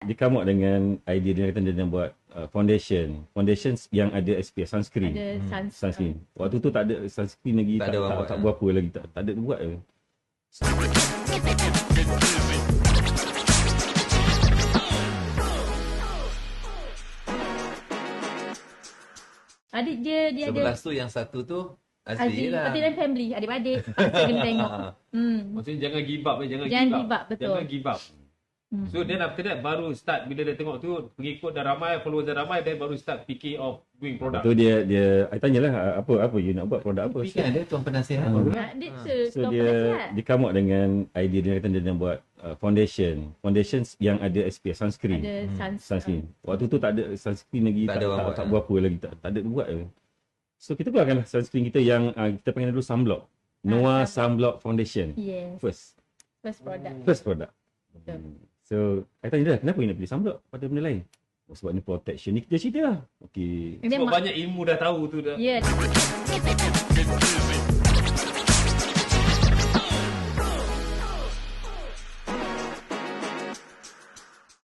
dia come out dengan idea dia kata dia nak buat foundation yang ada SPF sunscreen. Ada Sunscreen. Waktu tu tak ada sunscreen lagi, tak berapa lagi, tak ada buat ke. Adik dia ada 11 tu yang satu tu Azri lah. Azri dan family, adik-adik paksa kena tengok. Maksudnya jangan give up, Jangan give up, betul. Jangan give up. So then after that baru start, bila dia tengok tu pengikut dah ramai, followers dah ramai, dia baru start fikir of doing product. Tu dia I tanyalah apa you nak buat produk apa. Fikir ada tuan penasihat. Adik So dia come out dengan idea dia kata dia nak buat foundation yang ada SPF sunscreen. Ada Sunscreen. Waktu tu tak ada sunscreen lagi, tak berapa lagi, tak ada buat ke. So kita keluarkanlah sunscreen kita yang kita panggil dulu sunblock. Noah Sunblock Foundation. Yes. First product. Betul. So, I tanya dia, kenapa you nak pilih sunblock pada benda lain? Sebab ni protection. Ni kita cerita lah. Okay. Sebab banyak ilmu dah tahu tu dah. Ya.